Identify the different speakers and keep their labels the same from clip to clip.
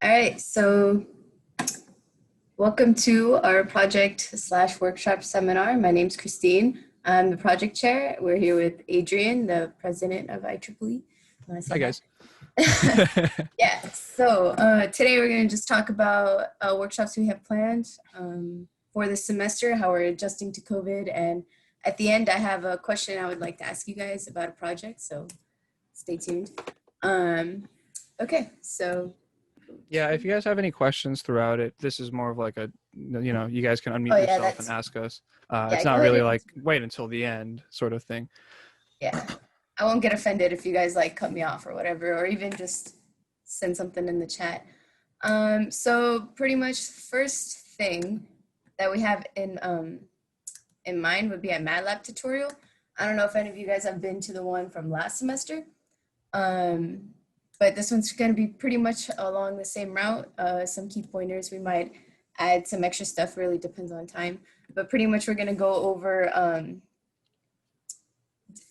Speaker 1: All right, so welcome to our project/workshop seminar. My name's Christine. I'm the project chair. We're here with Adrian, the president of IEEE. Want to say
Speaker 2: Hi, guys.
Speaker 1: Yeah, so today we're going to just talk about workshops we have planned for this semester, how we're adjusting to COVID, and at the end I have a question I would like to ask you guys about a project, so stay tuned. Okay, so
Speaker 2: Yeah, if you guys have any questions throughout it, this is more of like a, you guys can unmute yourself and ask us.
Speaker 1: Yeah,
Speaker 2: it's not really like wait until the end sort of thing.
Speaker 1: Yeah, I won't get offended if you guys like cut me off or whatever, or even just send something in the chat. So pretty much first thing that we have in mind would be a MATLAB tutorial. I don't know if any of you guys have been to the one from last semester, but this one's going to be pretty much along the same route. Some key pointers, we might add some extra stuff, really depends on time, but pretty much we're going to go over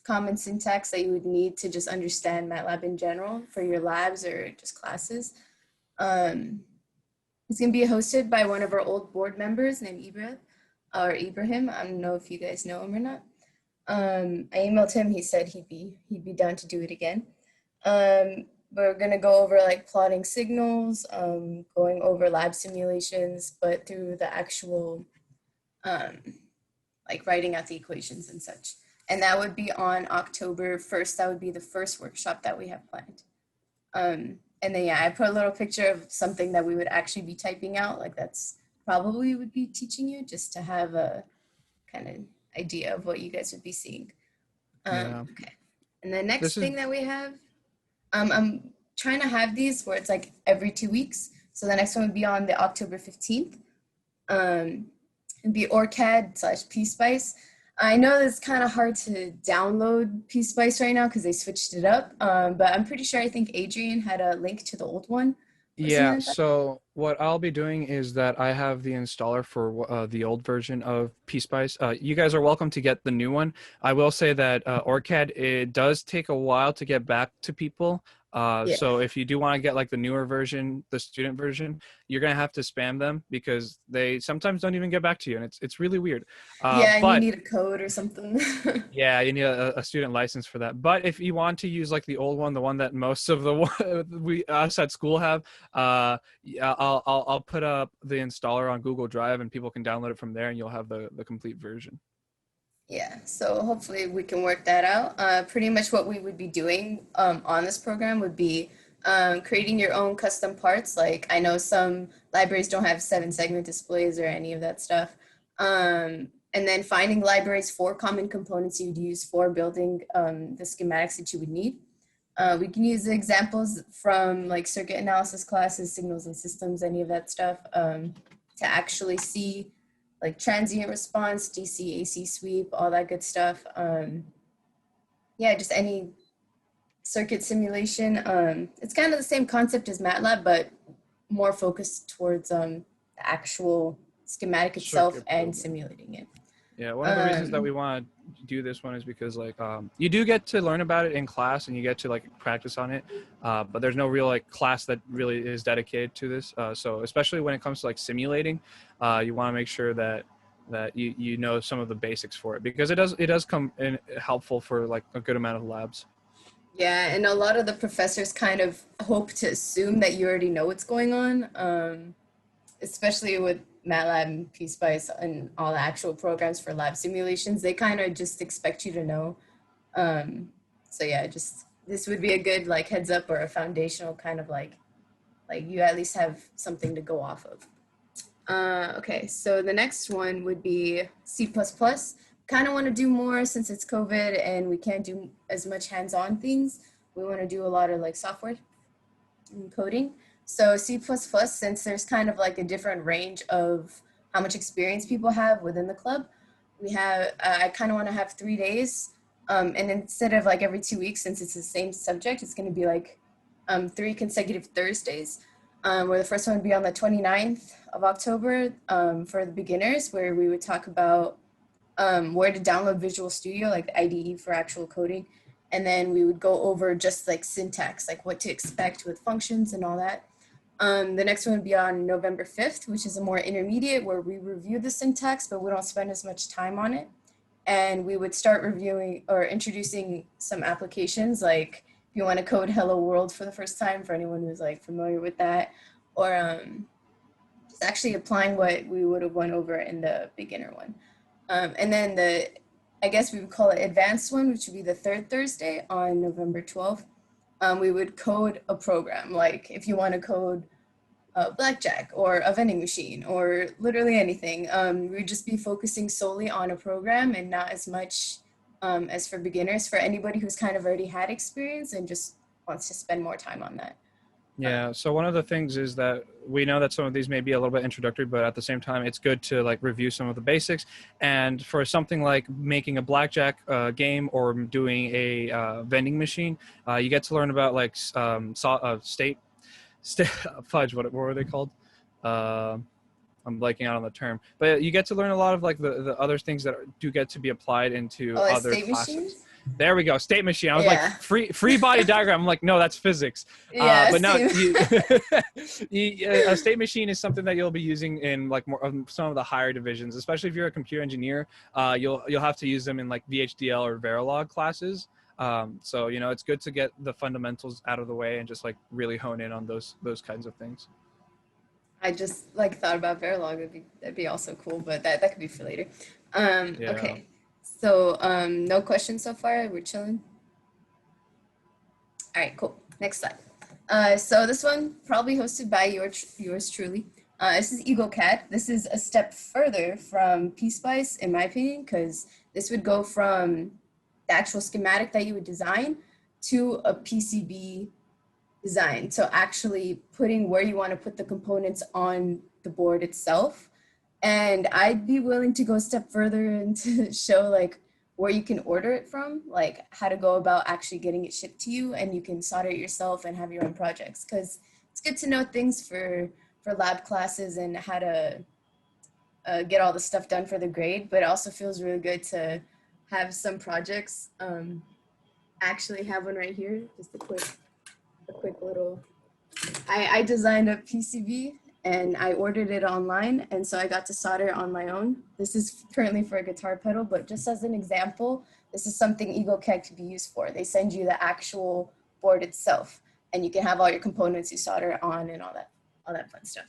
Speaker 1: common syntax that you would need to just understand MATLAB in general for your labs or just classes. It's going to be hosted by one of our old board members named Ibrahim. I don't know if you guys know him or not. I emailed him. He said he'd be down to do it again. We're going to go over like plotting signals, going over lab simulations, but through the actual like writing out the equations and such. And that would be on October 1st. That would be the first workshop that we have planned. And then, yeah, I put a little picture of something that we would actually be typing out. Like that's probably would be teaching you just to have a kind of idea of what you guys would be seeing. Okay. And the next thing that we have, I'm trying to have these where it's like every 2 weeks. So the next one would be on the October 15th. It'd be OrCAD/PSpice. I know it's kind of hard to download PSpice right now because they switched it up, but I'm pretty sure I think Adrian had a link to the old one.
Speaker 2: Yeah, so what I'll be doing is that I have the installer for the old version of PSpice. You guys are welcome to get the new one. I will say that OrCAD, it does take a while to get back to people. So if you do want to get like the newer version, the student version, you're going to have to spam them because they sometimes don't even get back to you. And it's really weird.
Speaker 1: Yeah, and you need a code or something.
Speaker 2: Yeah, you need a student license for that. But if you want to use like the old one, the one that most of us at school have, yeah, I'll put up the installer on Google Drive and people can download it from there and you'll have the complete version.
Speaker 1: Yeah, so hopefully we can work that out. Pretty much what we would be doing on this program would be creating your own custom parts. Like I know some libraries don't have 7-segment displays or any of that stuff. And then finding libraries for common components you'd use for building the schematics that you would need. We can use the examples from like circuit analysis classes, signals and systems, any of that stuff to actually see like transient response, DC, AC sweep, all that good stuff. Yeah, just any circuit simulation. It's kind of the same concept as MATLAB, but more focused towards the actual schematic itself and simulating it.
Speaker 2: Yeah, one of the reasons that we want to do this one is because like you do get to learn about it in class and you get to like practice on it, but there's no real like class that really is dedicated to this. So especially when it comes to like simulating, you want to make sure that you know some of the basics for it because it does come in helpful for like a good amount of labs.
Speaker 1: Yeah, and a lot of the professors kind of hope to assume that you already know what's going on, especially with MATLAB and PSpice and all the actual programs for lab simulations. They kind of just expect you to know. So yeah, just this would be a good like heads up or a foundational kind of like you at least have something to go off of. Okay, so the next one would be C++. Kind of want to do more since it's COVID and we can't do as much hands-on things. We want to do a lot of like software and coding. So C++, since there's kind of like a different range of how much experience people have within the club, we have, I kind of want to have 3 days. And instead of like every 2 weeks, since it's the same subject, it's going to be like 3 consecutive Thursdays, where the first one would be on the 29th of October for the beginners, where we would talk about where to download Visual Studio, like the IDE for actual coding. And then we would go over just like syntax, like what to expect with functions and all that. The next one would be on November 5th, which is a more intermediate where we review the syntax, but we don't spend as much time on it. And we would start reviewing or introducing some applications, like if you want to code Hello World for the first time, for anyone who's like familiar with that, or just actually applying what we would have went over in the beginner one. And then I guess we would call it advanced one, which would be the third Thursday on November 12th. We would code a program, like if you want to code a blackjack or a vending machine or literally anything. We'd just be focusing solely on a program and not as much as for beginners, for anybody who's kind of already had experience and just wants to spend more time on that.
Speaker 2: Yeah. So one of the things is that we know that some of these may be a little bit introductory, but at the same time, it's good to like review some of the basics. And for something like making a blackjack game or doing a vending machine, you get to learn about like state fudge. What were they called? I'm blanking out on the term, but you get to learn a lot of like the other things that do get to be applied into other
Speaker 1: State
Speaker 2: classes.
Speaker 1: machines?
Speaker 2: There we go. State machine. I was
Speaker 1: Yeah.
Speaker 2: like free body diagram. I'm like, no, that's physics.
Speaker 1: Yeah,
Speaker 2: But no,
Speaker 1: same.
Speaker 2: a state machine is something that you'll be using in like more some of the higher divisions, especially if you're a computer engineer. You'll have to use them in like VHDL or Verilog classes. So you know, it's good to get the fundamentals out of the way and just like really hone in on those kinds of things.
Speaker 1: I just like thought about Verilog. That'd be also cool, but that could be for later.
Speaker 2: Yeah.
Speaker 1: Okay. So no questions so far. We're chilling. All right, cool. Next slide. So this one probably hosted by yours truly. This is EagleCAD. This is a step further from PSpice, in my opinion, because this would go from the actual schematic that you would design to a PCB design. So actually putting where you want to put the components on the board itself. And I'd be willing to go a step further and to show like where you can order it from, like how to go about actually getting it shipped to you, and you can solder it yourself and have your own projects. Because it's good to know things for lab classes and how to get all the stuff done for the grade, but it also feels really good to have some projects. Actually have one right here, just a quick little, I designed a PCB and I ordered it online, and so I got to solder it on my own. This is currently for a guitar pedal, but just as an example, this is something EagleCAD could be used for. They send you the actual board itself, and you can have all your components you solder on and all that fun stuff.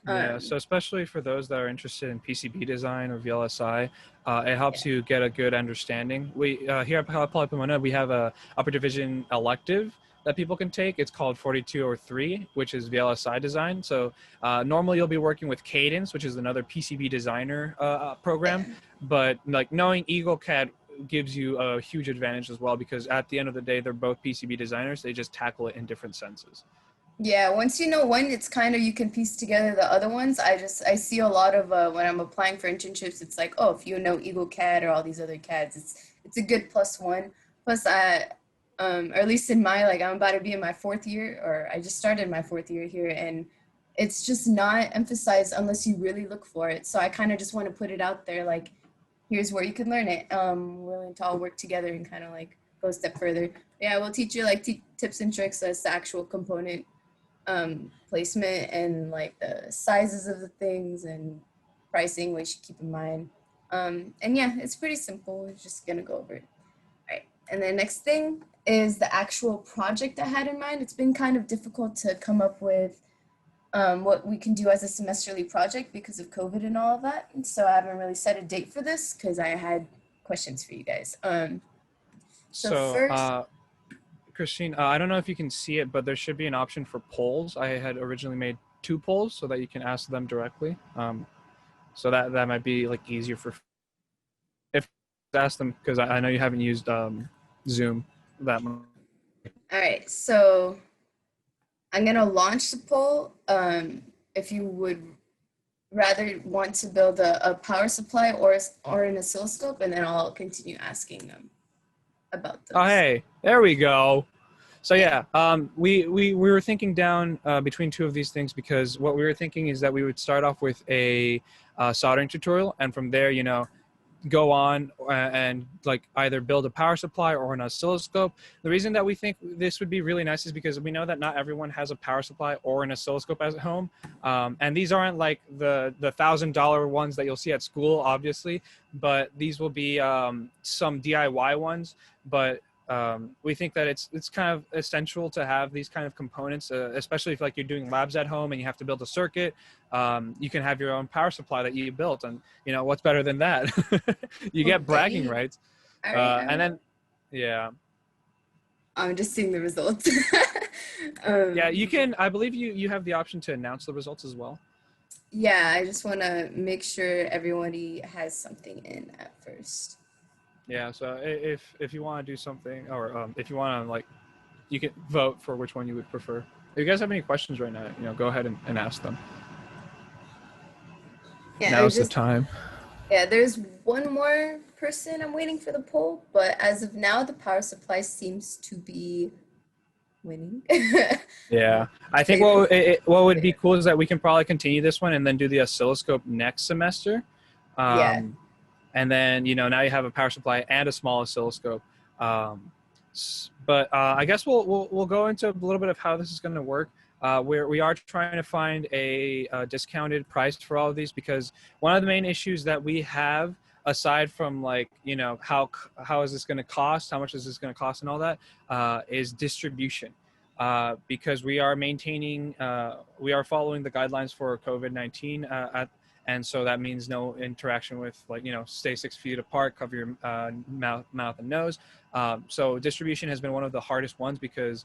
Speaker 2: Yeah, so especially for those that are interested in PCB design or VLSI, it helps you get a good understanding. We here at Polypomona, we have a upper division elective that people can take. It's called 4203, which is VLSI design. So normally you'll be working with Cadence, which is another PCB designer program, but like knowing EagleCAD gives you a huge advantage as well, because at the end of the day, they're both PCB designers. They just tackle it in different senses.
Speaker 1: Yeah, once you know one, it's kind of, you can piece together the other ones. I see a lot of when I'm applying for internships, it's like, oh, if you know EagleCAD or all these other CADs, it's a good +1. Plus, or at least in my, like, I'm about to be in my 4th year, or I just started my 4th year here, and it's just not emphasized unless you really look for it. So I kind of just want to put it out there, like, here's where you can learn it. Willing to all work together and kind of like go a step further. Yeah, we'll teach you like tips and tricks as the actual component placement and like the sizes of the things and pricing, which you keep in mind. And yeah, it's pretty simple. We're just gonna go over it. All right, and the next thing is the actual project I had in mind. It's been kind of difficult to come up with what we can do as a semesterly project because of COVID and all of that. And so I haven't really set a date for this because I had questions for you guys. So first,
Speaker 2: Christine, I don't know if you can see it, but there should be an option for polls. I had originally made 2 polls so that you can ask them directly. So that might be like easier for if ask them, because I know you haven't used Zoom that much.
Speaker 1: All right, so I'm gonna launch the poll. If you would rather want to build a power supply or an oscilloscope, and then I'll continue asking them about those.
Speaker 2: Oh, hey, there we go. So yeah, we were thinking down between 2 of these things, because what we were thinking is that we would start off with a soldering tutorial, and from there, you know, go on and like either build a power supply or an oscilloscope. The reason that we think this would be really nice is because we know that not everyone has a power supply or an oscilloscope at home. And these aren't like the $1,000 ones that you'll see at school, obviously, but these will be some DIY ones. But we think that it's kind of essential to have these kind of components, especially if like you're doing labs at home and you have to build a circuit. You can have your own power supply that you built, and you know what's better than that? You get bragging rights.
Speaker 1: All right.
Speaker 2: And then yeah,
Speaker 1: I'm just seeing the results.
Speaker 2: yeah, you can, I believe you have the option to announce the results as well.
Speaker 1: Yeah, I just want to make sure everybody has something in at first.
Speaker 2: Yeah, so if you want to do something, or if you want to like, you can vote for which one you would prefer. If you guys have any questions right now, you know, go ahead and ask them.
Speaker 1: Yeah,
Speaker 2: Now's the time.
Speaker 1: Yeah, there's one more person I'm waiting for the poll, but as of now, the power supply seems to be winning.
Speaker 2: Yeah, I think what would be cool is that we can probably continue this one and then do the oscilloscope next semester.
Speaker 1: Yeah.
Speaker 2: And then, you know, now you have a power supply and a small oscilloscope. But I guess we'll go into a little bit of how this is going to work. We are trying to find a discounted price for all of these, because one of the main issues that we have, aside from like, you know, how is this going to cost, how much is this going to cost and all that, is distribution. Because we are maintaining, we are following the guidelines for COVID-19 and so that means no interaction with, like, you know, stay 6 feet apart, cover your mouth and nose. So distribution has been one of the hardest ones because,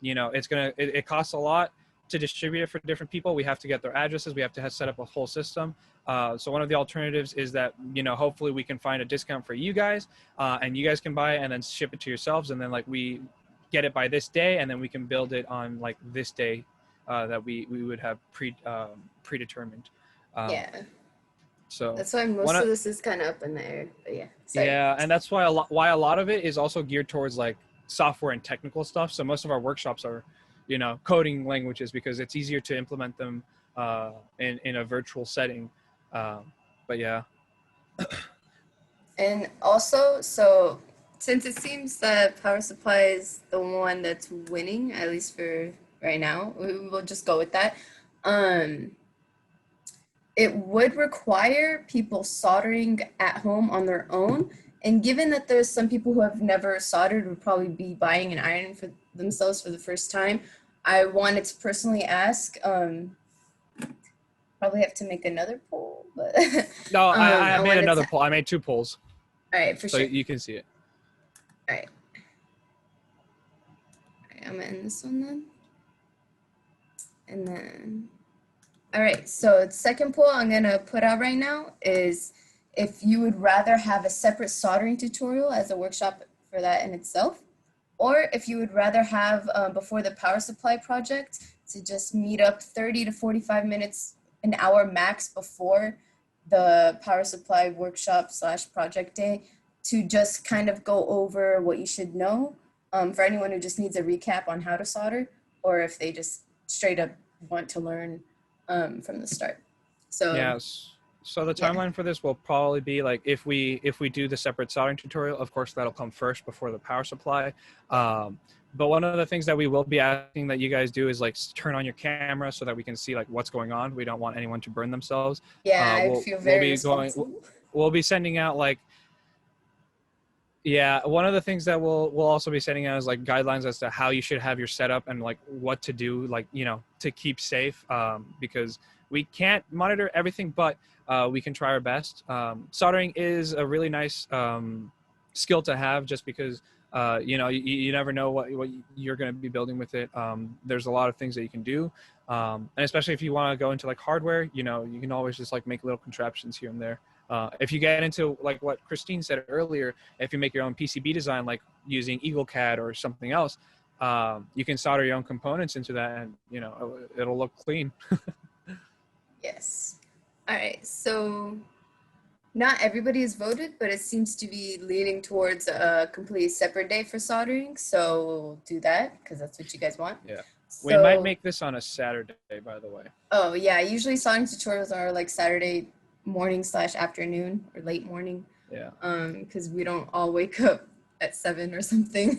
Speaker 2: you know, it costs a lot to distribute it for different people. We have to get their addresses. We have to set up a whole system. So one of the alternatives is that, you know, hopefully we can find a discount for you guys, and you guys can buy it and then ship it to yourselves. And then like we get it by this day, and then we can build it on like this day that we would have predetermined.
Speaker 1: Yeah.
Speaker 2: So
Speaker 1: that's why most of this is kind of up in the air. But yeah. Sorry.
Speaker 2: Yeah, and that's why a lot of it is also geared towards like software and technical stuff. So most of our workshops are, you know, coding languages because it's easier to implement them in a virtual setting. But yeah.
Speaker 1: And also, so since it seems that power supply is the one that's winning, at least for right now, we will just go with that. It would require people soldering at home on their own. And given that there's some people who have never soldered, would probably be buying an iron for themselves for the first time, I wanted to personally ask, probably have to make another poll, but
Speaker 2: no, I made another poll. I made 2 polls.
Speaker 1: All right, for sure.
Speaker 2: So you can see it.
Speaker 1: All right. I'm gonna end this one then. And then, all right, so the second poll I'm gonna put out right now is if you would rather have a separate soldering tutorial as a workshop for that in itself, or if you would rather have, before the power supply project, to just meet up 30 to 45 minutes, an hour max before the power supply workshop / project day, to just kind of go over what you should know, for anyone who just needs a recap on how to solder, or if they just straight up want to learn from the start. So
Speaker 2: yes. So the timeline for this will probably be like, if we do the separate soldering tutorial, of course that'll come first before the power supply. But one of the things that we will be asking that you guys do is like turn on your camera so that we can see like what's going on. We don't want anyone to burn themselves.
Speaker 1: Yeah, I feel very responsible.
Speaker 2: We'll be sending out like, yeah, one of the things that we'll also be sending out is like guidelines as to how you should have your setup and like what to do, like, you know, to keep safe, because we can't monitor everything, but we can try our best. Soldering is a really nice skill to have, just because you know, you never know what you're going to be building with it. There's a lot of things that you can do, and especially if you want to go into like hardware, you know, you can always just like make little contraptions here and there. If you get into like what Christine said earlier, if you make your own PCB design, like using EagleCAD or something else, you can solder your own components into that, and you know, it'll look clean.
Speaker 1: Yes. All right. So not everybody has voted, but it seems to be leaning towards a completely separate day for soldering. So we'll do that because that's what you guys want.
Speaker 2: Yeah.
Speaker 1: So,
Speaker 2: we might make this on a Saturday, by the way.
Speaker 1: Oh yeah. Usually soldering tutorials are like Saturday morning/afternoon or late morning,
Speaker 2: Yeah.
Speaker 1: because we don't all wake up at 7 or something.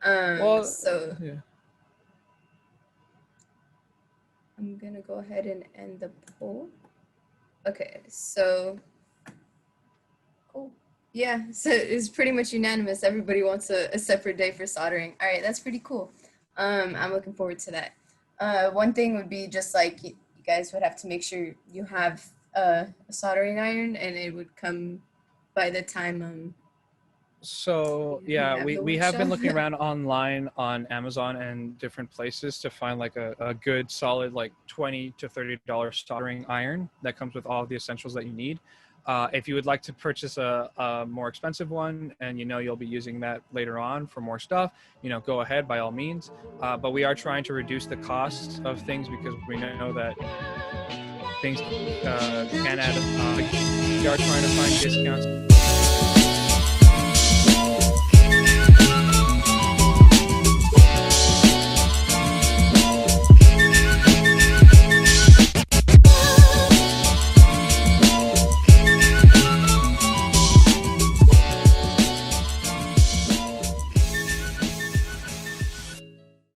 Speaker 2: Well,
Speaker 1: So
Speaker 2: yeah.
Speaker 1: I'm gonna go ahead and end the poll. Okay, so cool. Yeah, so it's pretty much unanimous. Everybody wants a separate day for soldering. All right, that's pretty cool. I'm looking forward to that. One thing would be just like you guys would have to make sure you have a soldering iron, and it would come by the time
Speaker 2: So
Speaker 1: you
Speaker 2: yeah,
Speaker 1: have the
Speaker 2: we have been
Speaker 1: workshop.
Speaker 2: looking around online on Amazon and different places to find like a good solid like $20 to $30 soldering iron that comes with all of the essentials that you need. If you would like to purchase a more expensive one and you know you'll be using that later on for more stuff, you know, go ahead by all means. But we are trying to reduce the cost of things because we know that things can add up. We are trying to find discounts